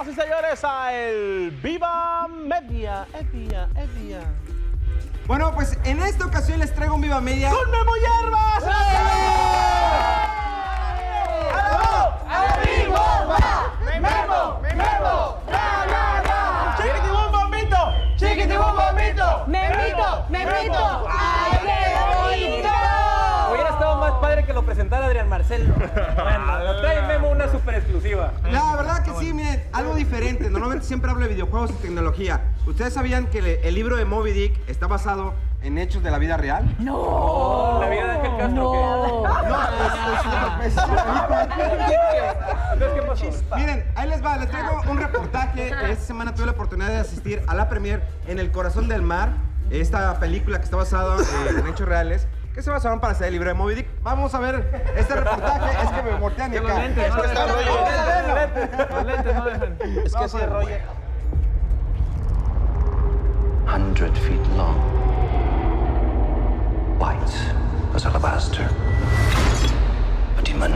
Señoras y señores, a el Viva Media. Bueno, pues en esta ocasión les traigo un Viva Media. ¡Con Memo Hierbas! ¡A vivo va! ¡Memo! ¡Chiquitibum bombito! ¡Chiquitibum bombito! ¡Memito! ¡Ay, qué bonito! Hubiera estado más padre que lo presentara Adrián Marcelo. Bueno, lo trae Memo una super exclusiva. La verdad que sí, miren, algo diferente. Normalmente siempre hablo de videojuegos y tecnología. ¿Ustedes sabían que el libro de Moby Dick está basado en hechos de la vida real? ¡No! ¿La vida de Ángel Castro qué? Miren, ahí les va, les traigo un reportaje. Esta semana tuve la oportunidad de asistir a la premier en El Corazón del Mar, esta película que está basada en hechos reales, que se basaron para hacer el libro de Moby Dick. Vamos a ver este reportaje. Es que me voltean y acá. Es que está Los lentes no dejan. Es que ese rollo. 100 feet long, white as alabaster, a demon.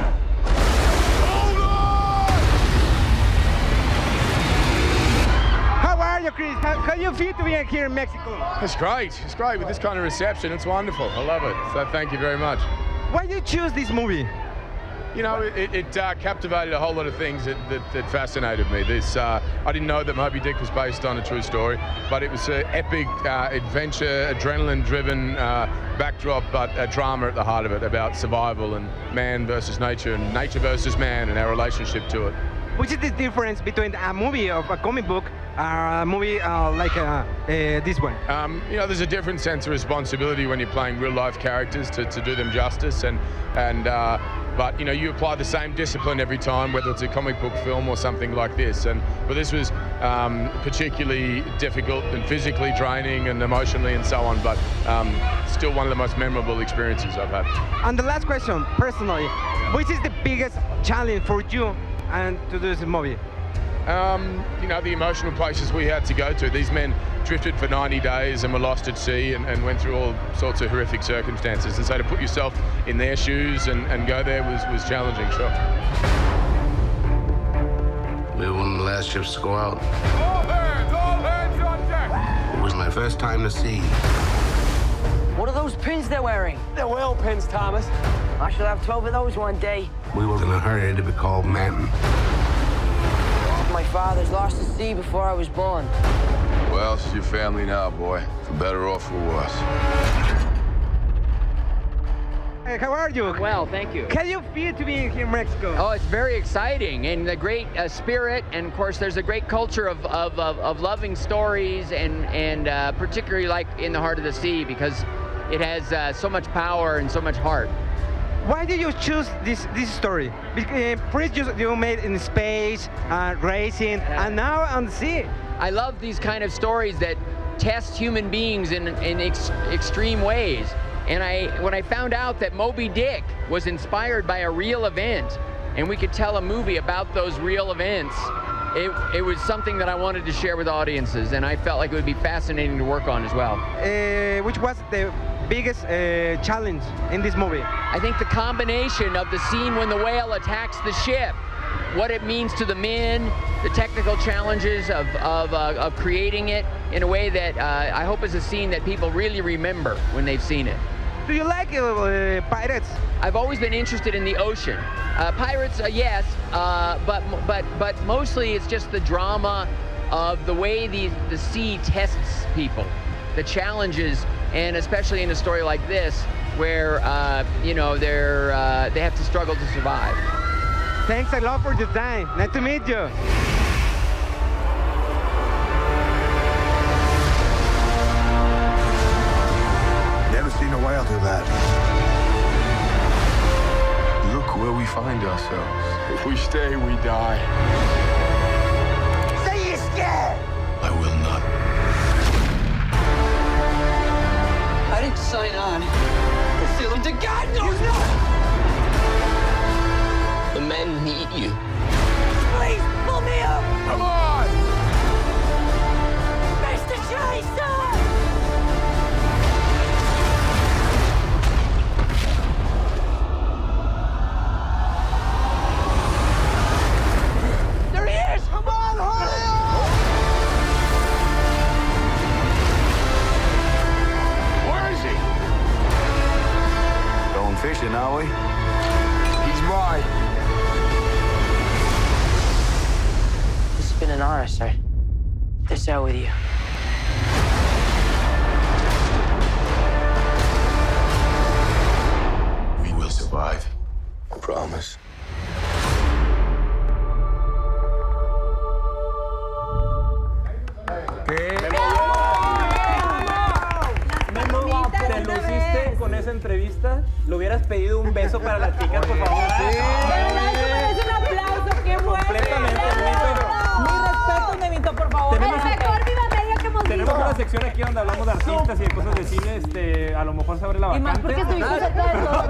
How are you, Chris? How do you feel to be here in Mexico? It's great. It's great with this kind of reception. It's wonderful. I love it. So thank you very much. Why did you choose this movie? You know, it captivated a whole lot of things that fascinated me. I didn't know that Moby Dick was based on a true story, but it was an epic adventure, adrenaline-driven backdrop, but a drama at the heart of it about survival and man versus nature and nature versus man and our relationship to it. Which is the difference between a movie of a comic book or a movie like this one? You know, there's a different sense of responsibility when you're playing real-life characters to do them justice, but you know, you apply the same discipline every time, whether it's a comic book film or something like this. But this was particularly difficult and physically draining and emotionally and so on, but still one of the most memorable experiences I've had. And the last question, personally, which is the biggest challenge for you and to do this movie? You know, the emotional places we had to go to. These men drifted for 90 days and were lost at sea and went through all sorts of horrific circumstances. And so to put yourself in their shoes and go there was challenging, sure. We were one of the last ships to go out. All hands on deck! It was my first time to sea. What are those pins they're wearing? They're whale pins, Thomas. I shall have 12 of those one day. We were in a hurry to be called men. My father's lost at sea before I was born. Well, it's your family now, boy. For better or for worse. Hey, how are you? Well, thank you. How do you feel to be here in Mexico? Oh, it's very exciting, and the great spirit, and of course there's a great culture of loving stories, and particularly like in the heart of the sea, because it has so much power and so much heart. Why did you choose this story? Because first you made in space, racing, and now on the sea. I love these kind of stories that test human beings in extreme ways. And when I found out that Moby Dick was inspired by a real event, and we could tell a movie about those real events, it was something that I wanted to share with audiences, and I felt like it would be fascinating to work on as well. Which was the biggest challenge in this movie? I think the combination of the scene when the whale attacks the ship, what it means to the men, the technical challenges of creating it in a way that I hope is a scene that people really remember when they've seen it. Do you like pirates? I've always been interested in the ocean. Pirates, yes, but mostly it's just the drama of the way the sea tests people, the challenges, and especially in a story like this, where you know they have to struggle to survive. Thanks a lot for your time. Nice to meet you. Never seen a whale do that. Look where we find ourselves. If we stay, we die. Say you're scared! I will not. I didn't sign on. The ceiling to God knows no! The men need you. Please, pull me up! Come on! Mr. Chaser! They're I start this out with you. We will survive. I promise. Memo, te luciste con esa entrevista. Le hubieras pedido un beso para las chicas, por favor. De verdad, eso merece un aplauso. ¡Qué bueno! Completamente, Memito. Mi respeto, Memito, por favor. Tenemos- El mejor viva media que hemos Tenemos visto. una sección aquí donde hablamos de artistas y de cosas de cine. A lo mejor se abre la Y vacante. más porque estuviste cerca de todo.